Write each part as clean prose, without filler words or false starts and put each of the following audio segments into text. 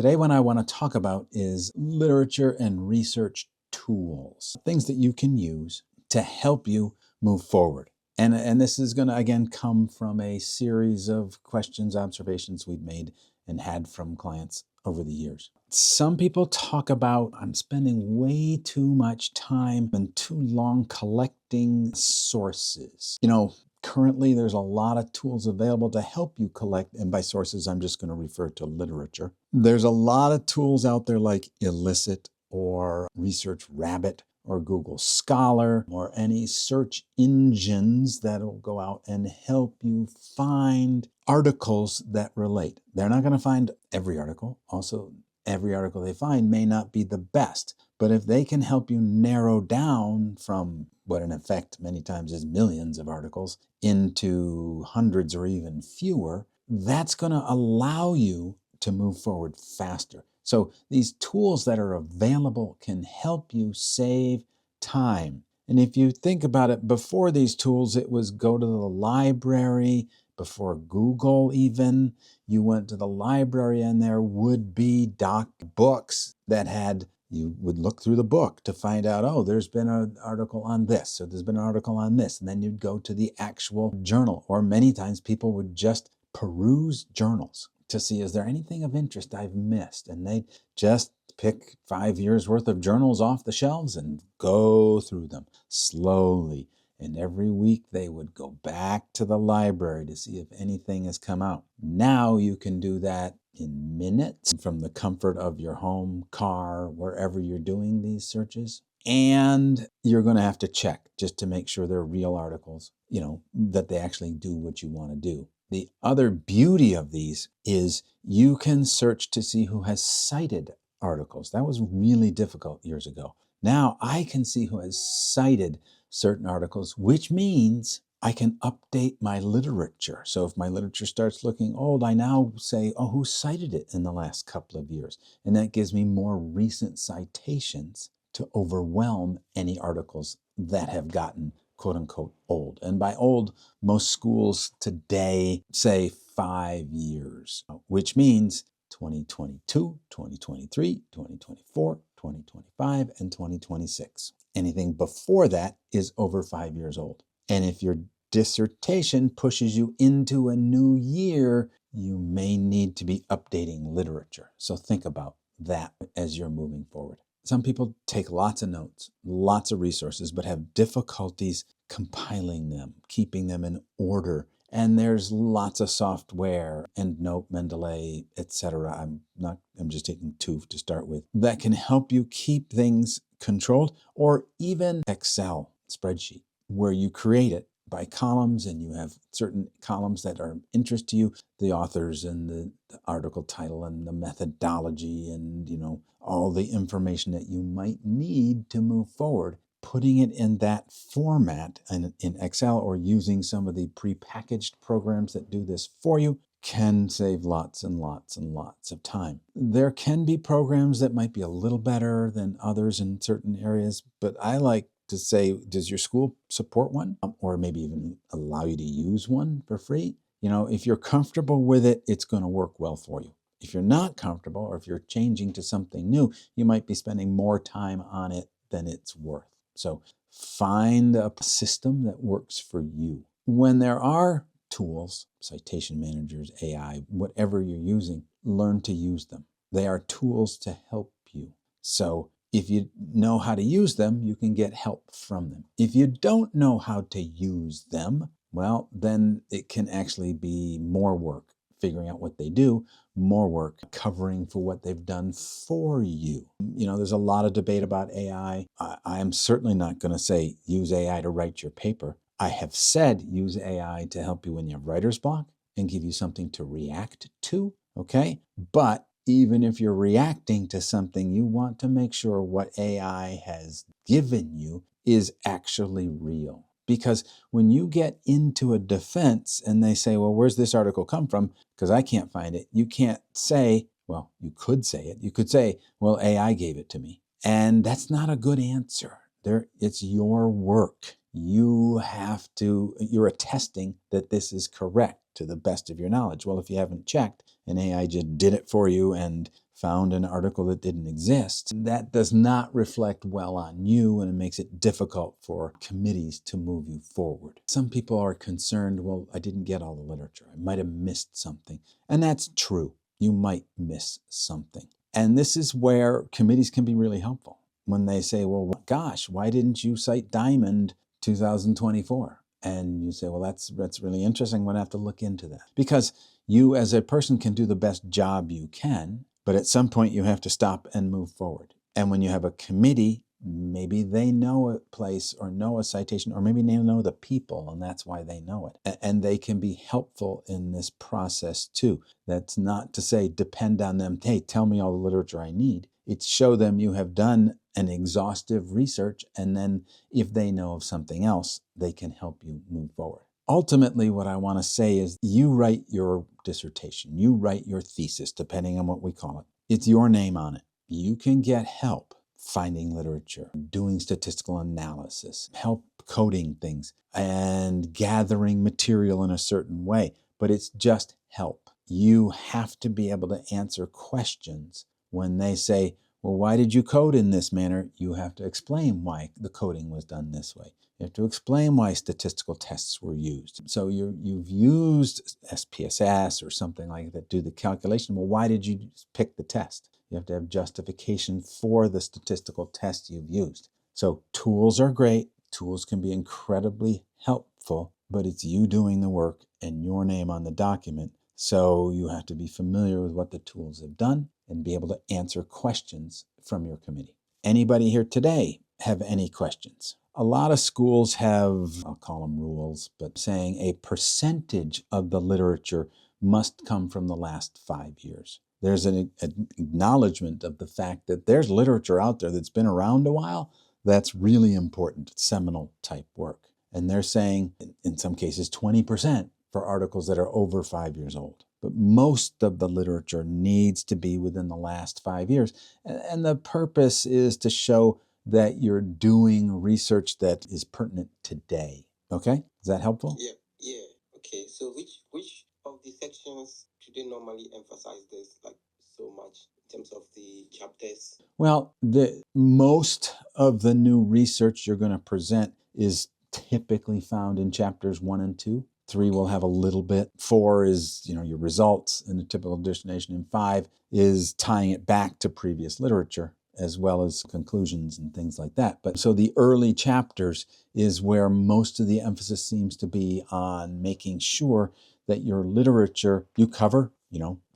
Today, what I want to talk about is literature and research tools, things that you can use to help you move forward. And this is going to, again, come from a series of questions, observations we've made and had from clients over the years. Some people talk about, I'm spending way too much time and too long collecting sources. Currently, there's a lot of tools available to help you collect, and by sources, I'm just going to refer to literature. There's a lot of tools out there like Elicit or Research Rabbit or Google Scholar or any search engines that'll go out and help you find articles that relate. They're not going to find every article. Also, every article they find may not be the best. But if they can help you narrow down from what in effect many times is millions of articles into hundreds or even fewer, that's going to allow you to move forward faster. So these tools that are available can help you save time. And if you think about it, before these tools, it was go to the library. Before Google even, you went to the library and there would be books that you would look through the book to find out, oh, there's been an article on this, or there's been an article on this. And then you'd go to the actual journal. Or many times people would just peruse journals to see, is there anything of interest I've missed? And they'd just pick 5 years worth of journals off the shelves and go through them slowly. And every week they would go back to the library to see if anything has come out. Now you can do that in minutes from the comfort of your home, car, wherever you're doing these searches. And you're going to have to check just to make sure they're real articles, that they actually do what you want to do. The other beauty of these is you can search to see who has cited articles. That was really difficult years ago. Now I can see who has cited certain articles, which means I can update my literature. So if my literature starts looking old, I now say, oh, who cited it in the last couple of years? And that gives me more recent citations to overwhelm any articles that have gotten quote unquote old. And by old, most schools today say 5 years, which means 2022, 2023, 2024, 2025, and 2026. Anything before that is over 5 years old. And if your dissertation pushes you into a new year, you may need to be updating literature. So think about that as you're moving forward. Some people take lots of notes, lots of resources, but have difficulties compiling them, keeping them in order. And there's lots of software, EndNote, Mendeley, etc. I'm just taking two to start with, that can help you keep things controlled, or even Excel spreadsheet where you create it by columns and you have certain columns that are of interest to you, the authors and the article title and the methodology and, all the information that you might need to move forward. Putting it in that format in Excel or using some of the prepackaged programs that do this for you can save lots and lots and lots of time. There can be programs that might be a little better than others in certain areas, but I like to say, does your school support one? Or maybe even allow you to use one for free? If you're comfortable with it, it's going to work well for you. If you're not comfortable, or if you're changing to something new, you might be spending more time on it than it's worth. So find a system that works for you. When there are tools, citation managers, AI, whatever you're using, learn to use them. They are tools to help you. So if you know how to use them, you can get help from them. If you don't know how to use them, well, then it can actually be more work figuring out what they do, more work covering for what they've done for you. There's a lot of debate about AI. I'm certainly not going to say use AI to write your paper. I have said use AI to help you when you have writer's block and give you something to react to, okay? But even if you're reacting to something, you want to make sure what AI has given you is actually real. Because when you get into a defense and they say, well, where's this article come from? Because I can't find it. You can't say, well, you could say it. You could say, well, AI gave it to me. And that's not a good answer. It's your work. You're attesting that this is correct to the best of your knowledge. Well, if you haven't checked and AI just did it for you and found an article that didn't exist, that does not reflect well on you, and it makes it difficult for committees to move you forward. Some people are concerned, well, I didn't get all the literature. I might have missed something. And that's true. You might miss something. And this is where committees can be really helpful. When they say, well, gosh, why didn't you cite Diamond 2024? And you say, well, that's really interesting. I'm going to have to look into that. Because you as a person can do the best job you can, but at some point you have to stop and move forward. And when you have a committee, maybe they know a place or know a citation, or maybe they know the people, and that's why they know it. And they can be helpful in this process too. That's not to say depend on them, hey, tell me all the literature I need. It's show them you have done an exhaustive research, and then if they know of something else, they can help you move forward. Ultimately, what I want to say is you write your dissertation, you write your thesis, depending on what we call it. It's your name on it. You can get help finding literature, doing statistical analysis, help coding things, and gathering material in a certain way. But it's just help. You have to be able to answer questions when they say, well, why did you code in this manner? You have to explain why the coding was done this way. You have to explain why statistical tests were used. So you've used SPSS or something like that to do the calculation. Well, why did you pick the test? You have to have justification for the statistical test you've used. So tools are great. Tools can be incredibly helpful, but it's you doing the work and your name on the document. So you have to be familiar with what the tools have done and be able to answer questions from your committee. Anybody here today have any questions? A lot of schools have, I'll call them rules, but saying a percentage of the literature must come from the last 5 years. There's an acknowledgement of the fact that there's literature out there that's been around a while that's really important, seminal type work. And they're saying, in some cases, 20% for articles that are over 5 years old. But most of the literature needs to be within the last 5 years. And the purpose is to show that you're doing research that is pertinent today. Okay? Is that helpful? Yeah. Okay. So which of the sections do they normally emphasize this like so much in terms of the chapters? Well, most of the new research you're going to present is typically found in chapters 1 and 2. 3 will have a little bit. 4 is, your results in a typical dissertation, and 5 is tying it back to previous literature as well as conclusions and things like that. But so the early chapters is where most of the emphasis seems to be on making sure that your literature, you cover,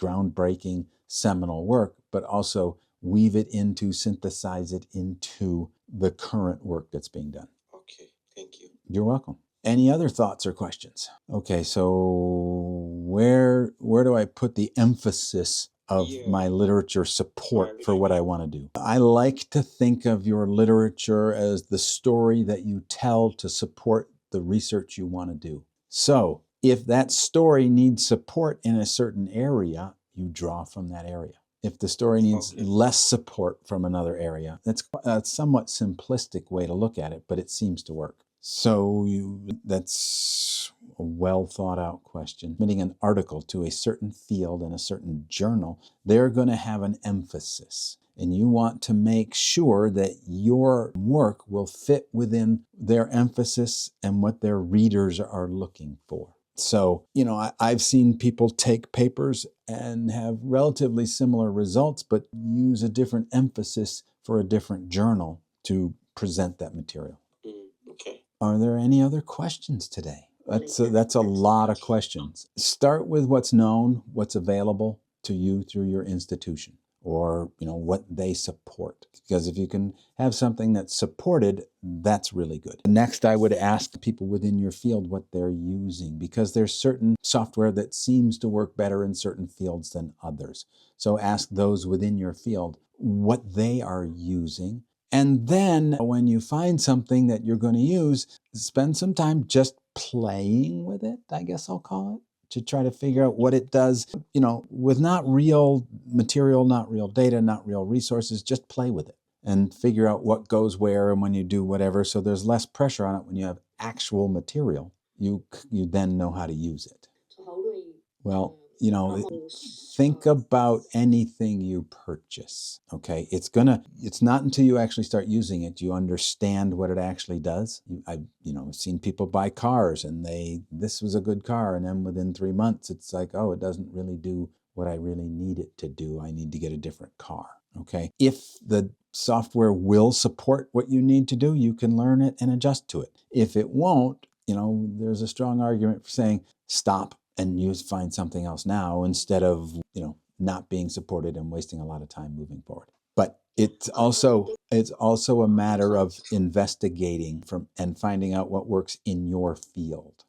groundbreaking, seminal work, but also weave it into, synthesize it into the current work that's being done. Okay, thank you. You're welcome. Any other thoughts or questions? Okay, so where do I put the emphasis of my literature support for what I want to do? I like to think of your literature as the story that you tell to support the research you want to do. So if that story needs support in a certain area, you draw from that area. If the story needs less support from another area, that's a somewhat simplistic way to look at it, but it seems to work. So that's a well thought out question. Submitting an article to a certain field in a certain journal, they're going to have an emphasis. And you want to make sure that your work will fit within their emphasis and what their readers are looking for. So, I've seen people take papers and have relatively similar results, but use a different emphasis for a different journal to present that material. Okay. Are there any other questions today? That's a lot of questions. Start with what's known, what's available to you through your institution, or what they support. Because if you can have something that's supported, that's really good. Next, I would ask people within your field what they're using, because there's certain software that seems to work better in certain fields than others. So ask those within your field what they are using. And then when you find something that you're going to use, spend some time just playing with it, I guess I'll call it, to try to figure out what it does, with not real material, not real data, not real resources, just play with it and figure out what goes where and when you do whatever. So there's less pressure on it when you have actual material. You then know how to use it. So how do we Well, you know, think about anything you purchase. Okay, it's not until you actually start using it you understand what it actually does. I've seen people buy cars and this was a good car, and then within 3 months it's like, oh, it doesn't really do what I really need it to do. I need to get a different car. Okay, if the software will support what you need to do, you can learn it and adjust to it. If it won't, there's a strong argument for saying stop and find something else now instead of not being supported and wasting a lot of time moving forward. But it's also a matter of investigating and finding out what works in your field.